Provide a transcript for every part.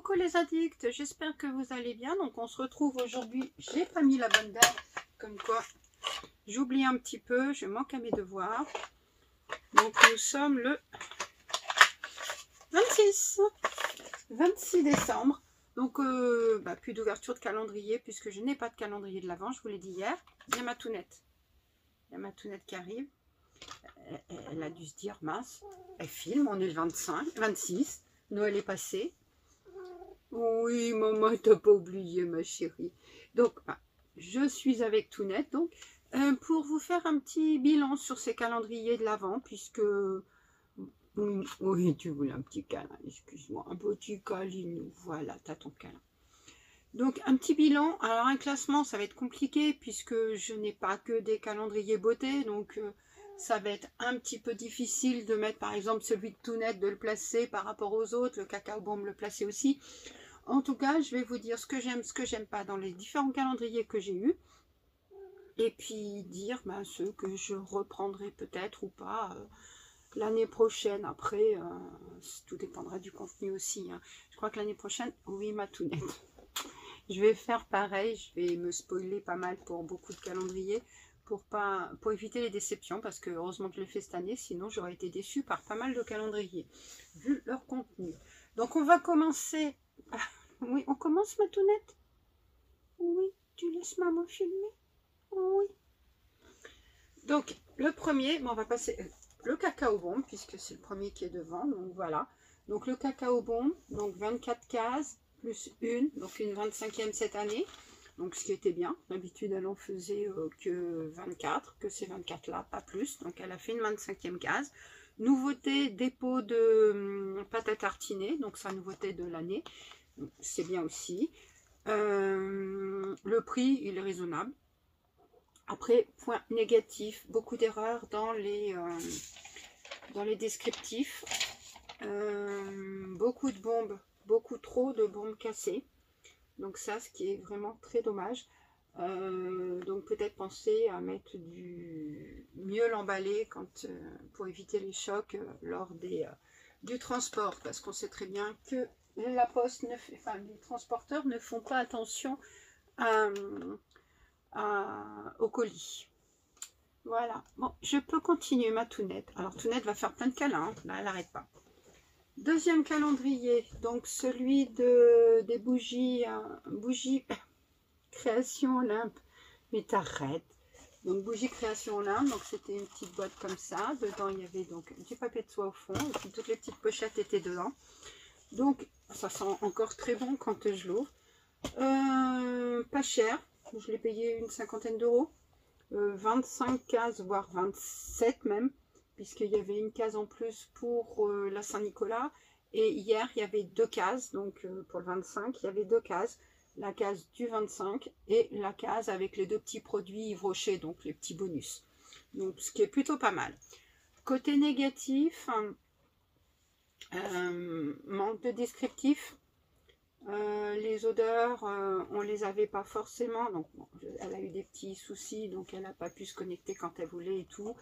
Coucou les addicts, j'espère que vous allez bien. Donc on se retrouve aujourd'hui, j'ai pas mis la bonne date, comme quoi j'oublie un petit peu, je manque à mes devoirs. Donc nous sommes le 26 décembre. Donc plus d'ouverture de calendrier puisque je n'ai pas de calendrier de l'Avent, je vous l'ai dit hier. Il y a ma tounette. Qui arrive. Elle a dû se dire mince, elle filme, on est le 26, Noël est passé. Oui, maman, t'as pas oublié, ma chérie. Donc, je suis avec Tounette, donc, pour vous faire un petit bilan sur ces calendriers de l'Avent, puisque... Oui, tu voulais un petit câlin, excuse-moi, un petit câlinou, voilà, t'as ton câlin. Donc, un petit bilan. Alors, un classement, ça va être compliqué, puisque je n'ai pas que des calendriers beauté, donc... ça va être un petit peu difficile de mettre par exemple celui de Tounette, de le placer par rapport aux autres, le Cacao Bombe le placer aussi. En tout cas, je vais vous dire ce que j'aime pas dans les différents calendriers que j'ai eus. Et puis dire ceux que je reprendrai peut-être ou pas l'année prochaine. Après, tout dépendra du contenu aussi. Hein. Je crois que l'année prochaine, oui, ma Tounette. Je vais faire pareil, je vais me spoiler pas mal pour beaucoup de calendriers. Pour éviter les déceptions, parce que heureusement que je l'ai fait cette année, sinon j'aurais été déçue par pas mal de calendriers, vu leur contenu. Donc on va commencer. Oui, on commence ma Tounette. Oui, tu laisses maman filmer. Oui. Donc le premier, on va passer le Cacao Bombe, puisque c'est le premier qui est devant, donc voilà. Donc le Cacao Bombe, donc 24 cases, plus une, donc une 25e cette année. Donc ce qui était bien, d'habitude elle en faisait que 24, que ces 24 là, pas plus. Donc elle a fait une 25e case. Nouveauté, dépôt de pâte à tartiner, donc sa nouveauté de l'année. C'est bien aussi. Le prix, il est raisonnable. Après, point négatif, beaucoup d'erreurs dans les descriptifs. Beaucoup de bombes, beaucoup trop de bombes cassées. Donc ça, ce qui est vraiment très dommage. Donc peut-être penser à mettre mieux l'emballer pour éviter les chocs lors du transport. Parce qu'on sait très bien que la poste, les transporteurs ne font pas attention au colis. Voilà. Bon, je peux continuer ma Tounette. Alors Tounette va faire plein de câlins. Hein. Là, elle n'arrête pas. Deuxième calendrier, donc celui des bougies Création Olympe. Mais t'arrêtes. Donc bougie Création Olympe, donc c'était une petite boîte comme ça. Dedans il y avait donc du papier de soie au fond et puis toutes les petites pochettes étaient dedans. Donc ça sent encore très bon quand je l'ouvre. Pas cher, je l'ai payé une 50aine d'euros. 25 cases, voire 27 même. Puisqu'il y avait une case en plus pour la Saint-Nicolas. Et hier, il y avait 2 cases. Donc, pour le 25, il y avait 2 cases. La case du 25 et la case avec les 2 petits produits Yves Rocher, donc les petits bonus. Donc, ce qui est plutôt pas mal. Côté négatif, manque de descriptif. Les odeurs, on les avait pas forcément, donc bon, elle a eu des petits soucis, donc elle n'a pas pu se connecter quand elle voulait et tout,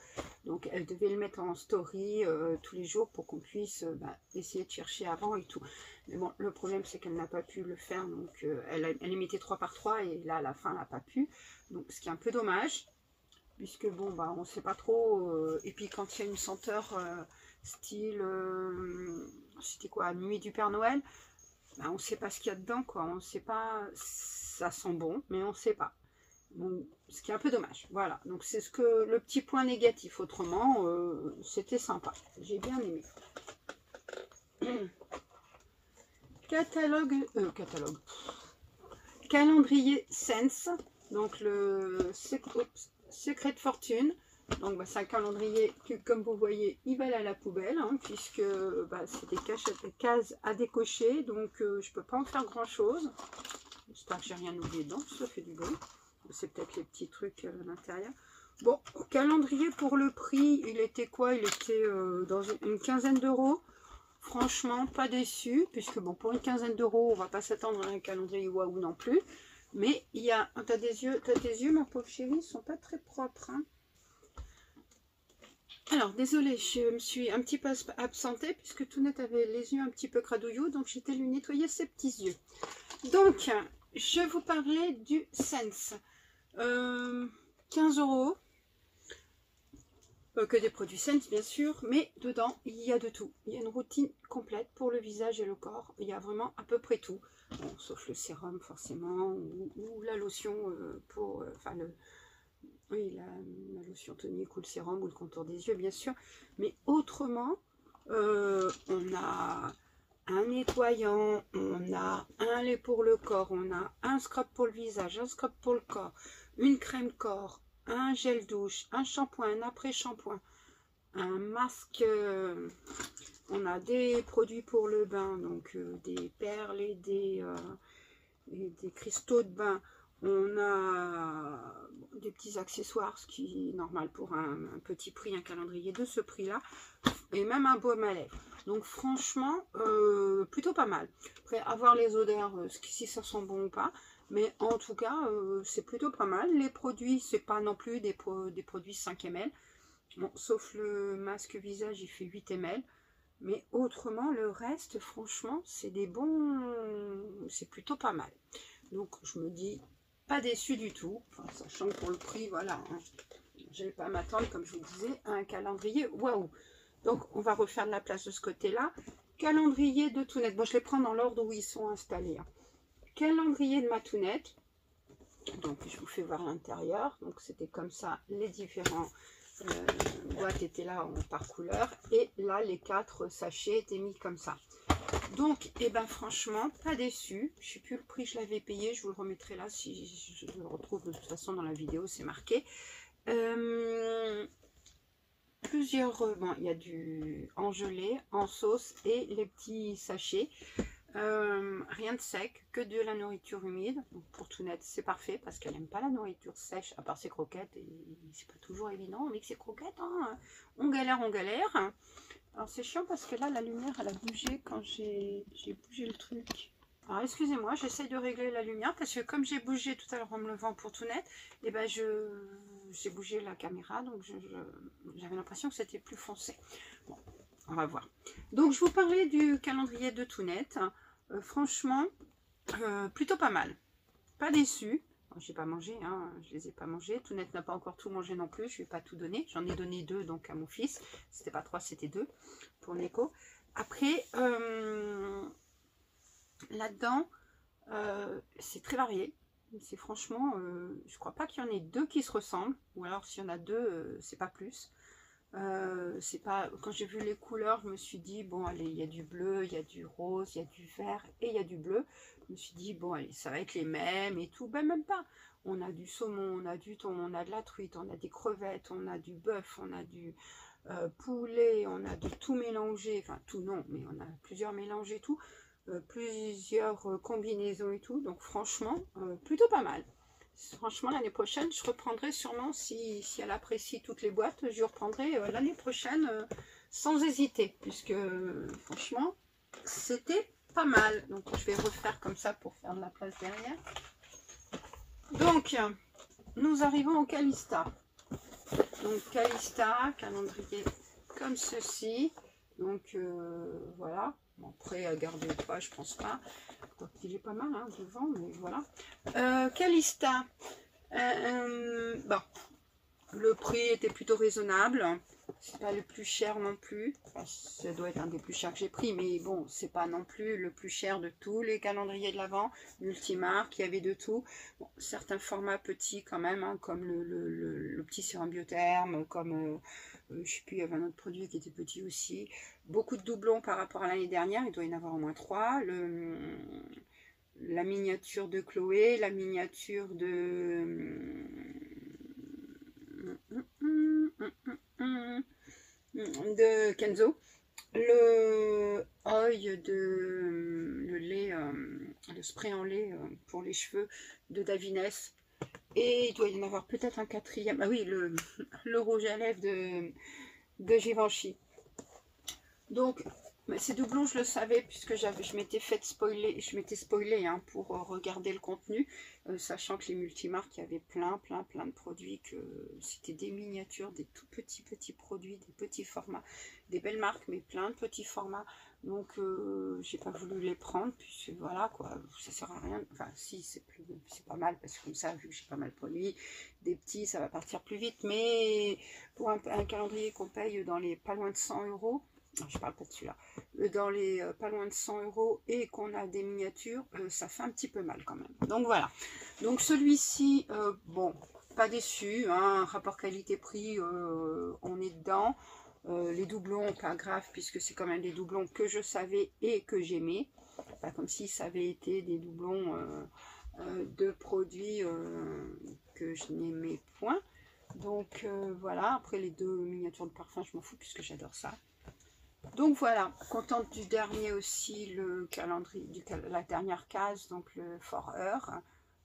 donc elle devait le mettre en story tous les jours pour qu'on puisse essayer de chercher avant et tout. Mais bon, le problème c'est qu'elle n'a pas pu le faire, donc elle les mettait 3 par 3 et là à la fin elle n'a pas pu, donc ce qui est un peu dommage, puisque bon on sait pas trop, et puis quand il y a une senteur style, c'était quoi, Nuit du Père Noël, on ne sait pas ce qu'il y a dedans, quoi. On ne sait pas, ça sent bon, mais on ne sait pas. Bon, ce qui est un peu dommage. Voilà, donc c'est le petit point négatif. Autrement, c'était sympa. J'ai bien aimé. Calendrier Sense. Donc le Secret Fortune. Donc c'est un calendrier que, comme vous voyez, il va aller à la poubelle, hein, puisque c'est des cases à décocher, donc je peux pas en faire grand chose. J'espère que j'ai rien oublié dedans, ça fait du bruit. C'est peut-être les petits trucs à l'intérieur. Bon, calendrier pour le prix, il était quoi? Il était dans une quinzaine d'euros. Franchement, pas déçu, puisque bon, pour une quinzaine d'euros, on va pas s'attendre à un calendrier waouh non plus. Mais il y a, t'as tes yeux, ma pauvre chérie, ils sont pas très propres, hein. Alors, désolée, je me suis un petit peu absentée puisque Tounette avait les yeux un petit peu cradouillous, donc j'étais lui nettoyer ses petits yeux. Donc, je vous parlais du Sense. 15 €. Que des produits Sense, bien sûr, mais dedans, il y a de tout. Il y a une routine complète pour le visage et le corps. Il y a vraiment à peu près tout. Bon, sauf le sérum, forcément, ou la lotion pour... oui, la lotion tonique ou le sérum ou le contour des yeux, bien sûr. Mais autrement, on a un nettoyant, on a un lait pour le corps, on a un scrub pour le visage, un scrub pour le corps, une crème corps, un gel douche, un shampoing, un après-shampoing, un masque, on a des produits pour le bain, donc des perles et des cristaux de bain, on a des petits accessoires, ce qui est normal pour un petit prix, un calendrier de ce prix-là, et même un baume à lèvres. Donc franchement, plutôt pas mal. Après, avoir les odeurs, si ça sent bon ou pas, mais en tout cas, c'est plutôt pas mal. Les produits, c'est pas non plus des produits 5 ml. Bon, sauf le masque visage, il fait 8 ml. Mais autrement, le reste, franchement, c'est des bons... C'est plutôt pas mal. Donc, je me dis, pas déçu du tout. Enfin, sachant que pour le prix, voilà. Hein, je vais pas m'attendre, comme je vous disais, à un calendrier. Waouh! Donc, on va refaire de la place de ce côté-là. Calendrier de Tounette. Bon, je les prends dans l'ordre où ils sont installés. Hein. Calendrier de ma Tounette. Donc, je vous fais voir l'intérieur. Donc, c'était comme ça, les différents... boîtes étaient là par couleur. Et là, les 4 sachets étaient mis comme ça. Donc, eh ben, franchement, pas déçu. Je ne sais plus le prix que je l'avais payé. Je vous le remettrai là si je le retrouve de toute façon dans la vidéo. C'est marqué. Plusieurs, bon, il y a du en gelée, en sauce et les petits sachets. Rien de sec, que de la nourriture humide. Donc pour Tounette, c'est parfait parce qu'elle n'aime pas la nourriture sèche, à part ses croquettes. Et c'est pas toujours évident avec ses croquettes. Hein. On galère, on galère. Alors c'est chiant parce que là, la lumière, elle a bougé quand j'ai bougé le truc. Alors excusez-moi, j'essaye de régler la lumière parce que comme j'ai bougé tout à l'heure en me levant pour Tounette, et ben j'ai bougé la caméra, donc j'avais l'impression que c'était plus foncé. Bon, on va voir. Donc je vous parlais du calendrier de Tounette. Franchement, plutôt pas mal. Pas déçu. J'ai pas mangé, hein, je les ai pas mangés. Tounette n'a pas encore tout mangé non plus, je lui ai pas tout donné. J'en ai donné 2 donc à mon fils. C'était pas 3, c'était 2 pour Nico. Après, là-dedans, c'est très varié. C'est franchement, je crois pas qu'il y en ait 2 qui se ressemblent. Ou alors s'il y en a 2, c'est pas plus. C'est pas, quand j'ai vu les couleurs, je me suis dit, bon allez, il y a du bleu, il y a du rose, il y a du vert et il y a du bleu. Je me suis dit, bon allez, ça va être les mêmes et tout. Ben même pas. On a du saumon, on a du thon, on a de la truite, on a des crevettes, on a du bœuf, on a du poulet, on a de tout mélangé. Enfin tout non, mais on a plusieurs mélanges et tout. Plusieurs combinaisons et tout. Donc franchement, plutôt pas mal. Franchement, l'année prochaine, je reprendrai sûrement, si elle apprécie toutes les boîtes, je reprendrai l'année prochaine sans hésiter, puisque franchement, c'était pas mal. Donc, je vais refaire comme ça pour faire de la place derrière. Donc, nous arrivons au Calista. Donc, Calista, calendrier comme ceci. Donc, voilà. Bon, après, à garder ou pas, je pense pas. Donc, il est pas mal hein, devant, mais voilà. Calista. Bon, le prix était plutôt raisonnable. C'est pas le plus cher non plus. Enfin, ça doit être un des plus chers que j'ai pris, mais bon, c'est pas non plus le plus cher de tous les calendriers de l'Avent. Multimarque, il y avait de tout. Bon, certains formats petits quand même, hein, comme le petit sérum Biotherme, comme je sais plus, il y avait un autre produit qui était petit aussi. Beaucoup de doublons par rapport à l'année dernière, il doit y en avoir au moins 3. La miniature de Chloé, la miniature de Kenzo, le oil le lait, le spray en lait pour les cheveux de Davines. Et il doit y en avoir peut-être un 4e. Ah oui, le rouge à lèvres de Givenchy. Donc, Mais ces doublons, je le savais, puisque je m'étais fait spoiler, hein, pour regarder le contenu, sachant que les multimarques, il y avait plein de produits, que c'était des miniatures, des tout petits produits, des petits formats, des belles marques, mais plein de petits formats. Donc, j'ai pas voulu les prendre, puis voilà, quoi, ça sert à rien. Enfin, si, c'est pas mal, parce que comme ça, vu que j'ai pas mal de produits, des petits, ça va partir plus vite, mais pour un calendrier qu'on paye dans les pas loin de 100 €, je parle pas de celui-là, dans les pas loin de 100 € et qu'on a des miniatures, ça fait un petit peu mal quand même. Donc voilà. Donc celui-ci, bon, pas déçu, hein, rapport qualité-prix, on est dedans. Les doublons, pas grave, puisque c'est quand même des doublons que je savais et que j'aimais. Pas comme si ça avait été des doublons de produits que je n'aimais point. Donc voilà, après les deux miniatures de parfum, je m'en fous puisque j'adore ça. Donc voilà, contente du dernier aussi, le calendrier, la dernière case, donc le Forer,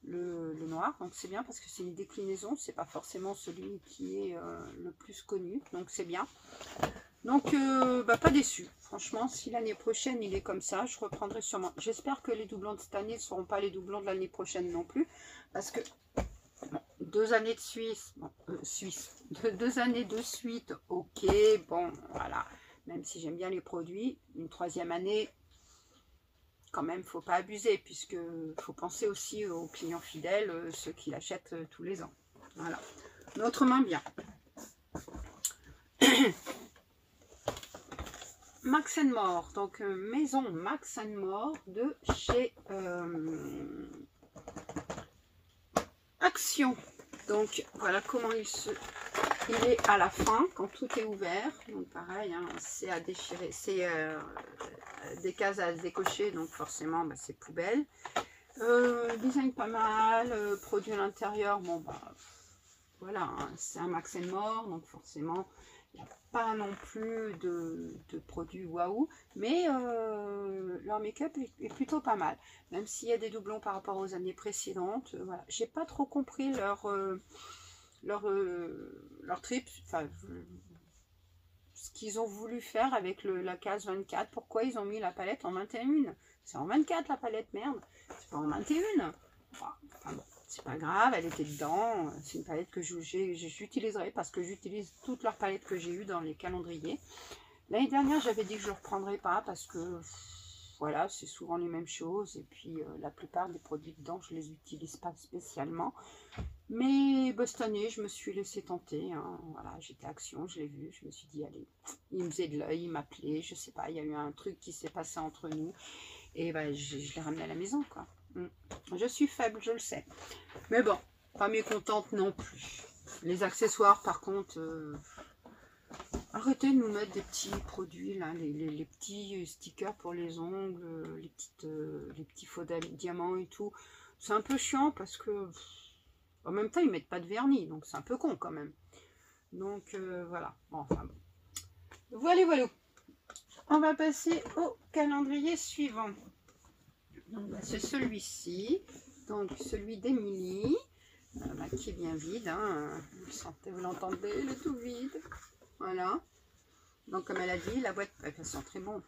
le noir. Donc c'est bien parce que c'est une déclinaison, c'est pas forcément celui qui est le plus connu, donc c'est bien. Donc pas déçu, franchement, si l'année prochaine il est comme ça, je reprendrai sûrement. J'espère que les doublons de cette année ne seront pas les doublons de l'année prochaine non plus, parce que bon, 2 années de Suisse, bon, 2 années de suite, ok, bon, voilà. Même si j'aime bien les produits, une 3e année, quand même, faut pas abuser, puisque faut penser aussi aux clients fidèles, ceux qui l'achètent tous les ans. Voilà, notre main bien. Max & More, donc maison Max & More de chez Action. Donc voilà comment il est à la fin, quand tout est ouvert. Donc pareil, hein, c'est à déchirer, c'est des cases à décocher, donc forcément bah, c'est poubelle. Design pas mal, produit à l'intérieur, bon bah voilà, hein, c'est un Max & More, donc forcément il n'y a pas non plus de produits waouh, mais leur make-up est plutôt pas mal, même s'il y a des doublons par rapport aux années précédentes. Voilà, j'ai pas trop compris leur trip, enfin ce qu'ils ont voulu faire avec la case 24. Pourquoi ils ont mis la palette en 21? C'est en 24 la palette, merde, c'est pas en 21. Enfin bon, c'est pas grave, elle était dedans. C'est une palette que j'utiliserai parce que j'utilise toutes leurs palettes que j'ai eues dans les calendriers. L'année dernière, j'avais dit que je ne reprendrais pas parce que voilà, c'est souvent les mêmes choses. Et puis la plupart des produits dedans, je les utilise pas spécialement. Mais bah, cette année, je me suis laissé tenter. Hein. Voilà, j'étais à Action, je l'ai vu, je me suis dit, allez, il me faisait de l'œil, il m'appelait, je sais pas, il y a eu un truc qui s'est passé entre nous. Et bah, je l'ai ramené à la maison, quoi. Je suis faible, je le sais. Mais bon, pas mécontente non plus. Les accessoires, par contre, arrêtez de nous mettre des petits produits, là, les petits stickers pour les ongles, les petits faux diamants et tout. C'est un peu chiant parce que... En même temps, ils mettent pas de vernis, donc c'est un peu con quand même. Donc voilà. Bon, enfin bon. Voilà. On va passer au calendrier suivant. C'est celui-ci. Donc celui d'Emilie. Qui est bien vide. Hein. Vous l'entendez, il est tout vide. Voilà. Donc comme elle a dit, la boîte, elle sent très bon.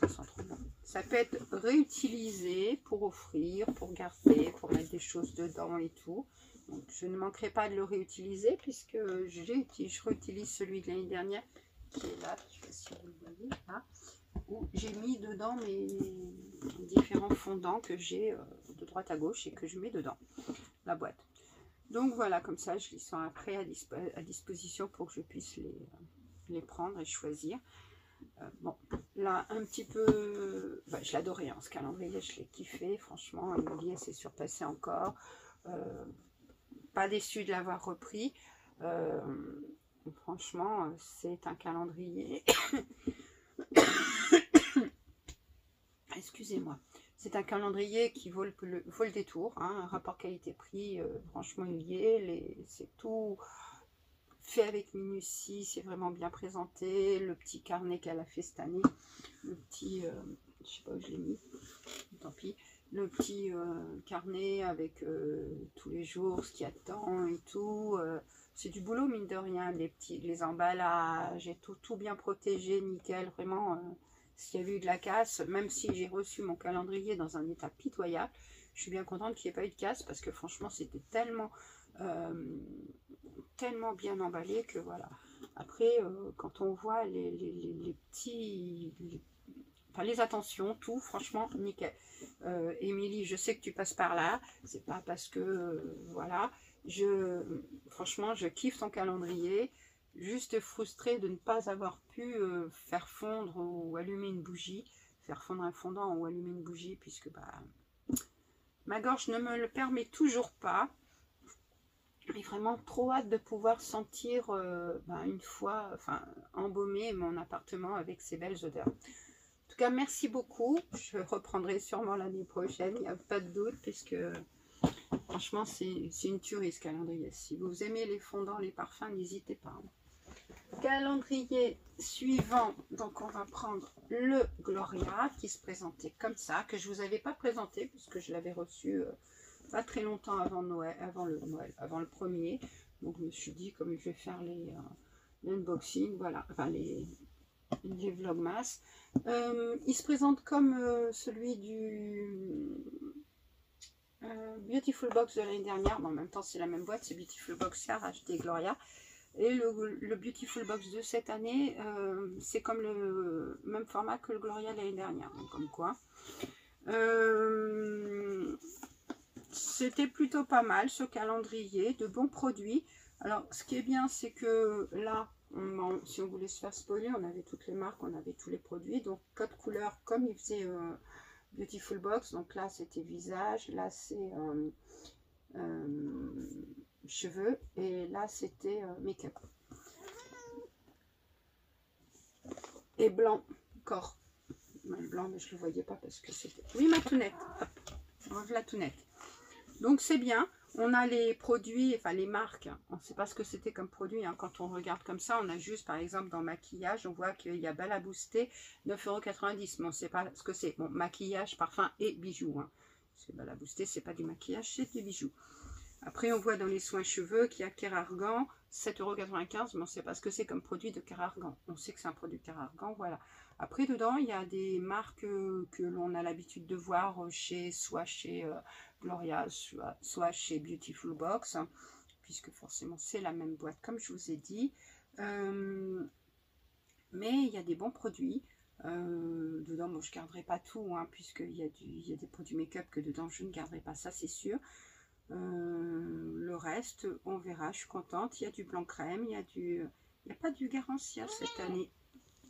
Ça sent trop bon. Ça peut être réutilisé pour offrir, pour garder, pour mettre des choses dedans et tout. Donc, je ne manquerai pas de le réutiliser puisque je réutilise celui de l'année dernière qui est là, je ne sais pas si vous le voyez, là, où j'ai mis dedans mes différents fondants que j'ai de droite à gauche et que je mets dedans la boîte. Donc voilà, comme ça, je les sens après à disposition pour que je puisse les prendre et choisir. Bon, là, un petit peu... Bah, je l'adorais, hein, ce calendrier, je l'ai kiffé, franchement. Emily, elle s'est surpassée encore. Pas déçue de l'avoir repris. Franchement, c'est un calendrier... Excusez-moi. C'est un calendrier qui vaut le détour. Hein, un rapport qualité-prix, franchement, il y est. C'est tout... fait avec minutie, c'est vraiment bien présenté. Le petit carnet qu'elle a fait cette année, le petit, je sais pas où je l'ai mis, tant pis, le petit carnet avec tous les jours, ce qu'il y a dedans et tout. C'est du boulot mine de rien, les emballages et tout bien protégé, nickel, vraiment, s'il y avait eu de la casse, même si j'ai reçu mon calendrier dans un état pitoyable, je suis bien contente qu'il n'y ait pas eu de casse parce que franchement c'était tellement bien emballé que voilà. Après, quand on voit les petits... Enfin, les attentions, tout, franchement, nickel. Émilie, je sais que tu passes par là. C'est pas parce que, voilà. Franchement, je kiffe ton calendrier. Juste frustrée de ne pas avoir pu faire fondre ou allumer une bougie. Faire fondre un fondant ou allumer une bougie, puisque bah, ma gorge ne me le permet toujours pas. J'ai vraiment trop hâte de pouvoir sentir une fois, enfin, embaumer mon appartement avec ces belles odeurs. En tout cas, merci beaucoup. Je reprendrai sûrement l'année prochaine, il n'y a pas de doute, puisque franchement, c'est une tuerie ce calendrier. Si vous aimez les fondants, les parfums, n'hésitez pas. Calendrier suivant, donc on va prendre le Gloria qui se présentait comme ça, que je ne vous avais pas présenté, puisque je l'avais reçu pas très longtemps avant Noël, avant le premier. Donc je me suis dit, comme je vais faire les unboxings, voilà, enfin les vlogmas. Il se présente comme celui du Beautiful Box de l'année dernière. Bon, en même temps, c'est la même boîte, c'est Beautiful Box Car acheté Gloria. Et le Beautiful Box de cette année, c'est comme le même format que le Gloria de l'année dernière. Donc, comme quoi. C'était plutôt pas mal ce calendrier, de bons produits. Alors, ce qui est bien, c'est que là, si on voulait se faire spoiler, on avait toutes les marques, on avait tous les produits. Donc, code couleur, comme il faisait Beautiful Box. Donc là, c'était visage. Là, c'est cheveux. Et là, c'était make-up. Et blanc, corps. Le blanc, mais je ne le voyais pas parce que c'était... Oui, ma tounette. Hop, la tounette. Donc, c'est bien. On a les produits, enfin les marques, on ne sait pas ce que c'était comme produit, hein. Quand on regarde comme ça, on a juste par exemple dans maquillage, on voit qu'il y a Bella Boosté 9,90 €, mais on ne sait pas ce que c'est. Bon, maquillage, parfum et bijoux, hein. Parce que Bella Boosté, c'est pas du maquillage, c'est des bijoux. Après, on voit dans les soins cheveux qu'il y a Kérargan, 7,95 €, mais on ne sait pas ce que c'est comme produit de Kérargan. On sait que c'est un produit de Kérargan, voilà. Après, dedans, il y a des marques que l'on a l'habitude de voir soit chez Gloria, soit chez Beautiful Box, hein, puisque forcément, c'est la même boîte, comme je vous ai dit. Mais il y a des bons produits. Dedans, bon, je ne garderai pas tout, hein, puisqu'il y a des produits make-up que dedans, je ne garderai pas, ça, c'est sûr. Le reste, on verra, je suis contente. Il y a du blanc crème, il n'y a pas du Garancia cette année.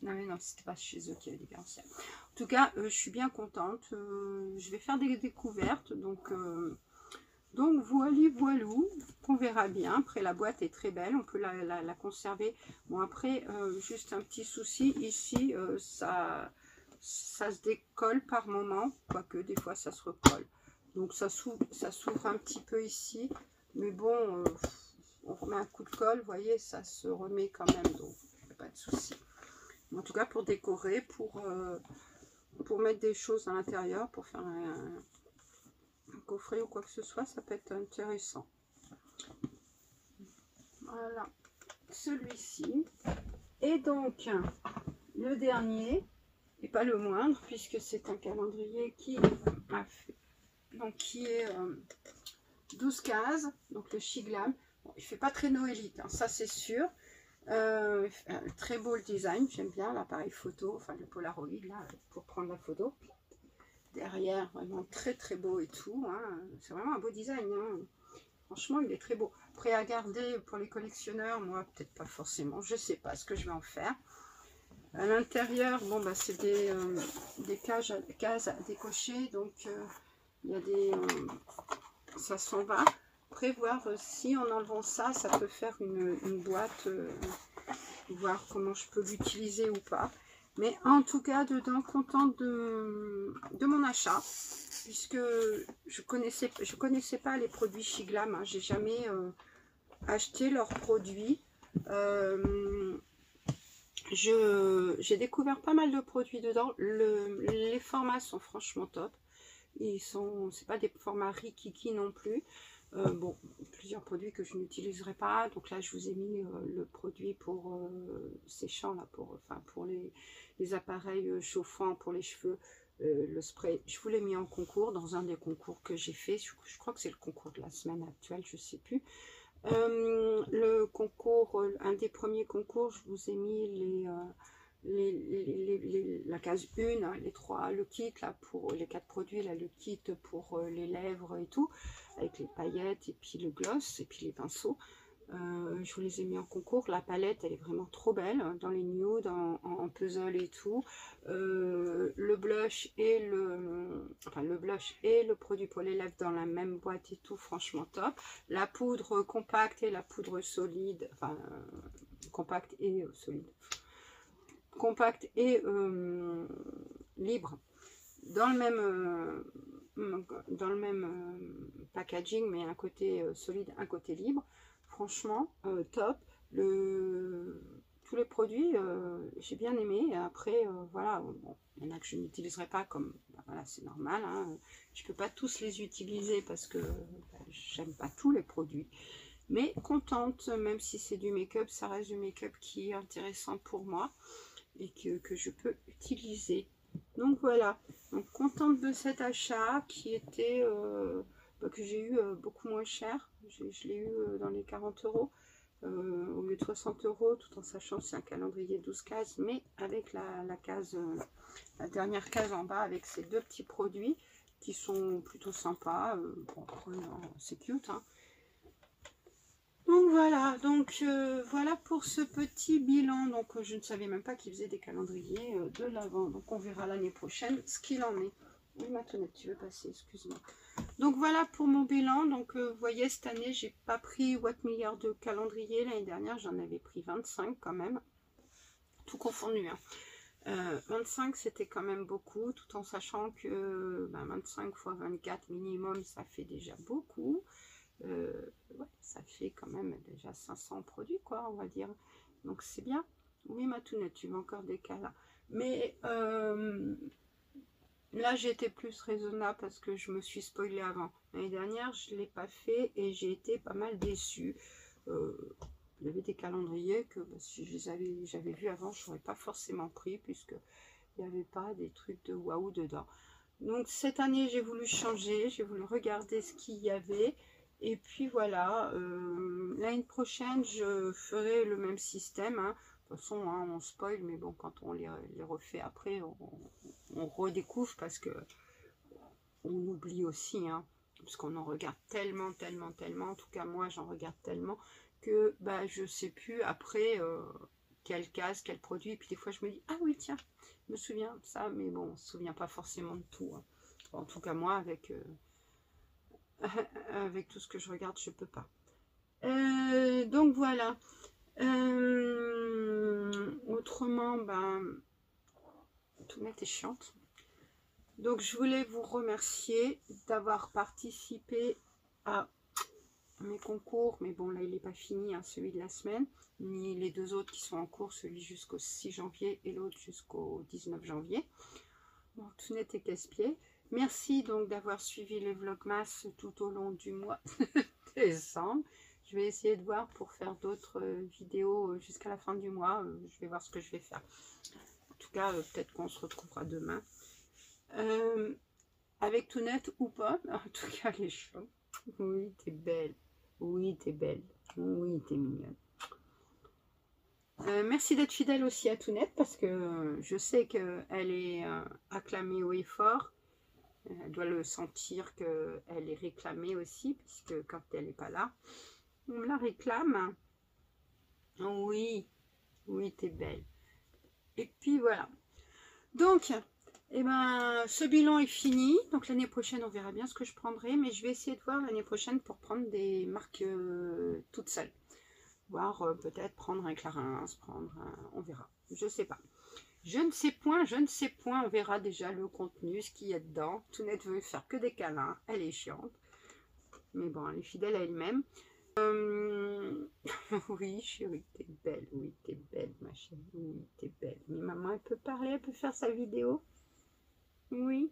Non, mais non, c'était pas chez eux qu'il y avait des Garancia. En tout cas, je suis bien contente. Je vais faire des découvertes, donc voilou, on verra bien. Après, la boîte est très belle, on peut la conserver. Bon, après, juste un petit souci, ici, ça se décolle par moment, quoique des fois ça se recolle. Donc ça s'ouvre un petit peu ici, mais bon, on remet un coup de colle, vous voyez, ça se remet quand même, donc il n'y a pas de souci. En tout cas, pour décorer, pour mettre des choses à l'intérieur, pour faire un coffret ou quoi que ce soit, ça peut être intéressant. Voilà, celui-ci. Et donc, le dernier, et pas le moindre, puisque c'est un calendrier qui est 12 cases, donc le Chiglam. Bon, il fait pas très noélite, hein, ça c'est sûr. Très beau le design, j'aime bien l'appareil photo, enfin le Polaroid là, pour prendre la photo. Derrière, vraiment très très beau et tout, hein. C'est vraiment un beau design, hein. Franchement il est très beau. Prêt à garder pour les collectionneurs, moi peut-être pas forcément, je sais pas ce que je vais en faire. À l'intérieur, bon bah c'est des cases à décocher, donc il y a des... ça s'en va. Prévoir si en enlevant ça, ça peut faire une boîte, voir comment je peux l'utiliser ou pas. Mais en tout cas, dedans, contente de mon achat, puisque je connaissais pas les produits Chiglam, hein. J'ai jamais acheté leurs produits. J'ai découvert pas mal de produits dedans. Les formats sont franchement top. C'est pas des formats rikiki non plus. Bon, plusieurs produits que je n'utiliserai pas. Donc là, je vous ai mis le produit pour séchant, là, pour les appareils chauffants pour les cheveux, le spray. Je vous l'ai mis en concours dans un des concours que j'ai fait. Je crois que c'est le concours de la semaine actuelle, je ne sais plus. Le concours, un des premiers concours, je vous ai mis la case 1, hein, les 3, le kit là pour les 4 produits, là, le kit pour les lèvres et tout, avec les paillettes et puis le gloss et puis les pinceaux. Je vous les ai mis en concours. La palette, elle est vraiment trop belle, hein, dans les nudes, en puzzle et tout. Le blush et le produit pour les lèvres dans la même boîte et tout, franchement top. La poudre compacte et la poudre solide, enfin compacte et solide, compacte et libre, dans le même packaging, mais un côté solide, un côté libre. Franchement, top. Tous les produits, j'ai bien aimé. Et après, voilà, bon, il y en a que je n'utiliserai pas, comme ben voilà, c'est normal. Hein. Je ne peux pas tous les utiliser parce que j'aime pas tous les produits. Mais contente, même si c'est du make-up, ça reste du make-up qui est intéressant pour moi et que je peux utiliser. Donc voilà, donc contente de cet achat qui était que j'ai eu beaucoup moins cher. Je l'ai eu dans les 40 € au lieu de 60 €, tout en sachant que c'est un calendrier 12 cases, mais avec la case, la dernière case en bas, avec ces deux petits produits qui sont plutôt sympas. Bon, c'est cute, hein. Donc voilà pour ce petit bilan. Donc je ne savais même pas qu'ils faisaient des calendriers de l'Avent. Donc on verra l'année prochaine ce qu'il en est. Oui, maintenant tu veux passer, excuse-moi. Donc voilà pour mon bilan. Donc vous voyez, cette année j'ai pas pris What milliard de calendrier. L'année dernière j'en avais pris 25 quand même, tout confondu, hein. 25 c'était quand même beaucoup, tout en sachant que 25 x 24 minimum, ça fait déjà beaucoup. Ouais, ça fait quand même déjà 500 produits, quoi, on va dire. Donc c'est bien. Oui, Matounette, tu veux encore des cas là. Mais là, j'étais plus raisonnable parce que je me suis spoilée avant. L'année dernière, je ne l'ai pas fait et j'ai été pas mal déçue. Il y avait des calendriers que si j'avais vu avant, je n'aurais pas forcément pris puisque il n'y avait pas des trucs de waouh dedans. Donc cette année, j'ai voulu changer, j'ai voulu regarder ce qu'il y avait. Et puis voilà, l'année prochaine, je ferai le même système. Hein. De toute façon, hein, on spoil, mais bon, quand on les refait après, on redécouvre parce que on oublie aussi, hein, parce qu'on en regarde tellement, tellement, tellement. En tout cas, moi, j'en regarde tellement que bah, je ne sais plus après quelle case, quel produit. Et puis des fois, je me dis, ah oui, tiens, je me souviens de ça, mais bon, on ne se souvient pas forcément de tout. Hein. En tout cas, moi, avec tout ce que je regarde, je peux pas. Donc voilà. Autrement, tout net est chiante. Donc je voulais vous remercier d'avoir participé à mes concours, mais bon là il n'est pas fini, hein, celui de la semaine, ni les deux autres qui sont en cours, celui jusqu'au 6 janvier et l'autre jusqu'au 19 janvier. Bon, tout net et casse-pied. Merci donc d'avoir suivi les vlogmas tout au long du mois de décembre. Je vais essayer de voir pour faire d'autres vidéos jusqu'à la fin du mois. Je vais voir ce que je vais faire. En tout cas, peut-être qu'on se retrouvera demain. Avec tout net ou pas. En tout cas, les cheveux. Oui, t'es belle. Oui, t'es belle. Oui, t'es mignonne. Merci d'être fidèle aussi à Tounette parce que je sais qu'elle est acclamée haut et fort. Elle doit le sentir qu'elle est réclamée aussi, puisque quand elle n'est pas là, on me la réclame. Oui, oui, t'es belle. Et puis voilà. Donc, eh ben, ce bilan est fini. Donc l'année prochaine, on verra bien ce que je prendrai. Mais je vais essayer de voir l'année prochaine pour prendre des marques toutes seules. Voir peut-être prendre un Clarins, on verra. Je sais pas. Je ne sais point, on verra déjà le contenu, ce qu'il y a dedans. Tounette veut faire que des câlins, elle est chiante. Mais bon, elle est fidèle à elle-même. Oui, chérie, t'es belle, oui, t'es belle, ma chérie, oui, t'es belle. Mais maman, elle peut parler, elle peut faire sa vidéo. Oui.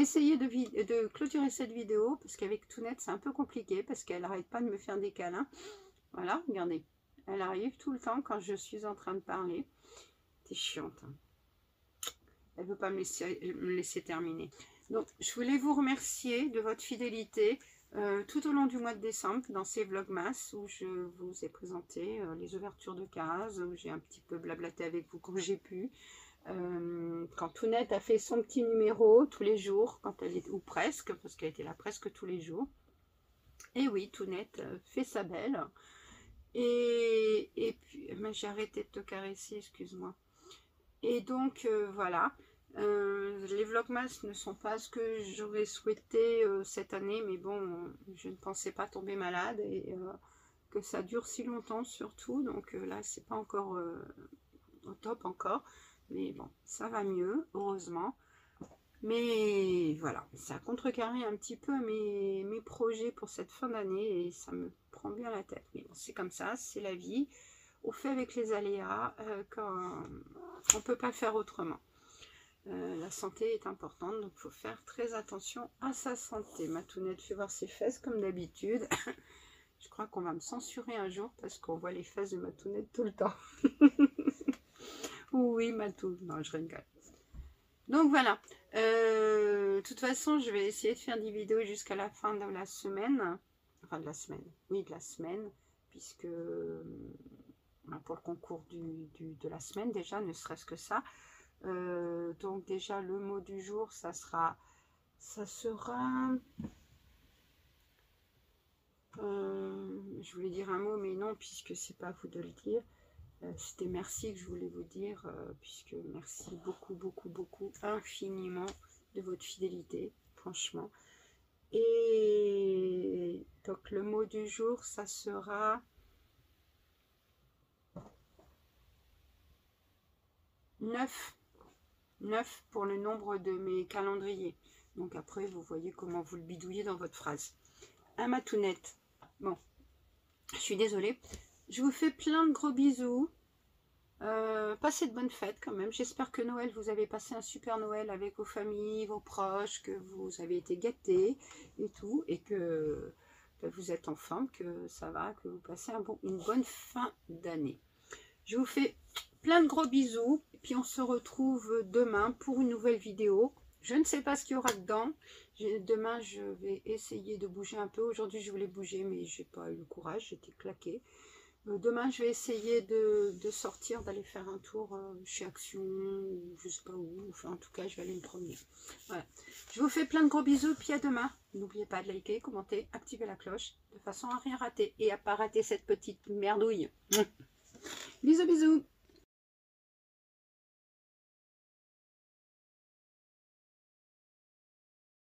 essayer de clôturer cette vidéo, parce qu'avec Tounette, c'est un peu compliqué, parce qu'elle n'arrête pas de me faire des câlins. Voilà, regardez. Elle arrive tout le temps quand je suis en train de parler. C'est chiante. Hein. Elle ne veut pas me laisser terminer. Donc, je voulais vous remercier de votre fidélité tout au long du mois de décembre dans ces vlogmas où je vous ai présenté les ouvertures de cases, où j'ai un petit peu blablaté avec vous quand j'ai pu. Quand Tounette a fait son petit numéro tous les jours, quand elle est, ou presque, parce qu'elle était là presque tous les jours. Et oui, Tounette fait sa belle. Et puis, j'ai arrêté de te caresser, excuse-moi. Et donc, voilà. Les vlogmas ne sont pas ce que j'aurais souhaité cette année, mais bon, je ne pensais pas tomber malade et que ça dure si longtemps surtout. Donc là, c'est pas encore au top encore, mais bon, ça va mieux, heureusement. Mais voilà, ça a contrecarré un petit peu mes projets pour cette fin d'année et ça me prend bien la tête. Mais bon, c'est comme ça, c'est la vie. On fait avec les aléas quand on ne peut pas faire autrement. La santé est importante, donc il faut faire très attention à sa santé. Ma Tounette fait voir ses fesses comme d'habitude. Je crois qu'on va me censurer un jour parce qu'on voit les fesses de ma Tounette tout le temps. Oui, ma Tounette. Non, je rigole. Donc voilà. De toute façon, je vais essayer de faire des vidéos jusqu'à la fin de la semaine. Enfin, de la semaine. Oui, de la semaine. Puisque pour le concours de la semaine, déjà, ne serait-ce que ça. Donc déjà le mot du jour ça sera je voulais dire un mot mais non puisque c'est pas à vous de le dire, c'était merci que je voulais vous dire puisque merci beaucoup infiniment de votre fidélité franchement. Et donc le mot du jour ça sera 9 pour le nombre de mes calendriers. Donc après, vous voyez comment vous le bidouillez dans votre phrase. À ma Tounette. Bon, je suis désolée. Je vous fais plein de gros bisous. Passez de bonnes fêtes quand même. J'espère que Noël, vous avez passé un super Noël avec vos familles, vos proches, que vous avez été gâtés et tout. Et que vous êtes en forme, que ça va, que vous passez une bonne fin d'année. Je vous fais plein de gros bisous. Et puis on se retrouve demain pour une nouvelle vidéo. Je ne sais pas ce qu'il y aura dedans. Demain, je vais essayer de bouger un peu. Aujourd'hui, je voulais bouger, mais j'ai pas eu le courage. J'étais claquée. Demain, je vais essayer de sortir, d'aller faire un tour chez Action, ou je sais pas où. Enfin, en tout cas, je vais aller me promener. Voilà. Je vous fais plein de gros bisous. Puis à demain. N'oubliez pas de liker, commenter, activer la cloche, de façon à rien rater. Et à pas rater cette petite merdouille. Bisous, bisous.